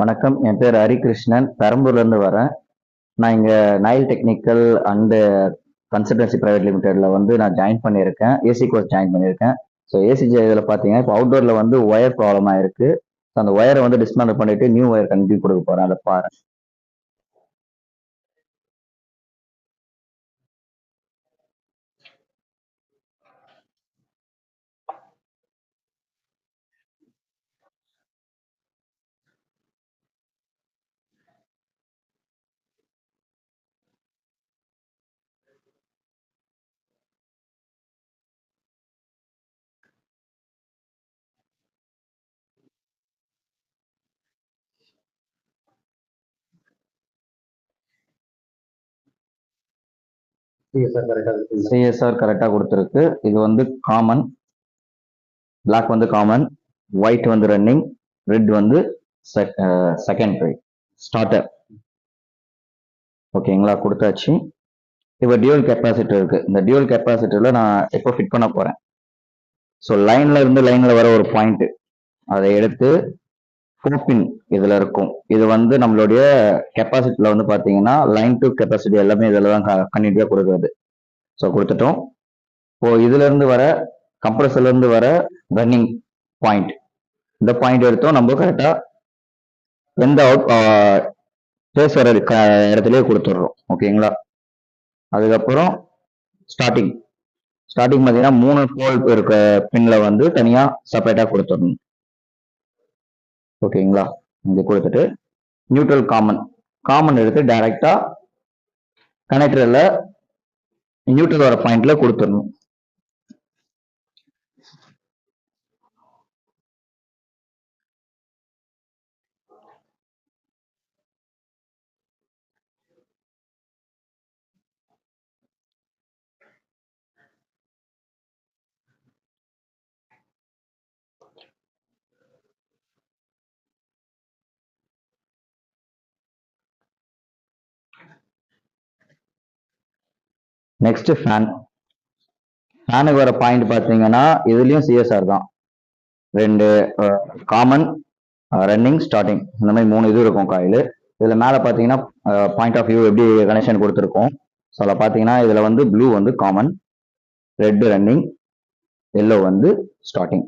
வணக்கம். என் பேர் ஹரிகிருஷ்ணன். பெரம்பூர்ல இருந்து வரேன். நான் இங்க Nile technical and consultancy private லிமிடெட்ல நான் ஜாயின் பண்ணியிருக்கேன். ஏசி கோர்ஸ் ஜாயின் பண்ணியிருக்கேன். ஸோ ஏசி இதில் பார்த்தீங்கன்னா இப்போ அவுட்டோர்ல ஒயர் ப்ராப்ளம் ஆயிருக்கு. ஸோ அந்த ஒயரை டிஸ்மேண்டில் பண்ணிட்டு நியூ ஒயர் கண்டிப்பாக கொடுக்க போறேன். அதை பாரு. சிஎஸ்ஆர் கரெக்டாக கொடுத்துருக்கு. இது common, black common, white running, red secondary starter. ஓகேங்களா, கொடுத்தாச்சு. இப்போ டியூவல் கெப்பாசிட்டர் இருக்கு. இந்த டியூவல் கெப்பாசிட்டர்ல நான் இப்போ ஃபிட் பண்ண போறேன். ஸோ லைன்ல வர ஒரு பாயிண்ட், அதை எடுத்து பின் இதுல இருக்கும். இது நம்மளுடைய கெப்பாசிட்டில பாத்தீங்கன்னா லைன் டு கெப்பாசிட்டி எல்லாமே இதுல தான் கண்டினியூட்டியா கொடுக்குறது. ஸோ கொடுத்துட்டோம். இப்போ இதுல இருந்து வர கம்ப்ரஸர்ல இருந்து வர ரன்னிங் பாயிண்ட், இந்த பாயிண்ட் எடுத்தோம் நம்ம கரெக்டா எந்த பேஸ் வர இடத்துலயே கொடுத்துடுறோம். ஓகேங்களா. அதுக்கப்புறம் ஸ்டார்டிங் பார்த்தீங்கன்னா 3 போல் இருக்க பின்ல தனியா செப்பரேட்டா கொடுத்துடணும். ஓகேங்களா. இங்க கொடுத்துட்டு நியூட்ரல் காமன் எடுத்து டைரக்டா கனெக்டர்ல நியூட்ரல் வர பாயிண்ட்ல கொடுத்துடணும். நெக்ஸ்ட் ஃபேனுக்கு வர பாயிண்ட் பார்த்தீங்கன்னா இதுலயும் சிஎஸ்ஆர் தான். 2 காமன், ரன்னிங், ஸ்டார்டிங், இந்த மாதிரி 3 இது இருக்கும் காயில். இதுல மேல பாத்தீங்கன்னா பாயிண்ட் ஆஃப் வியூ எப்படி கனெக்ஷன் கொடுத்துருக்கோம். ஸோ அதில் பார்த்தீங்கன்னா இதுல blue common, red running, yellow starting.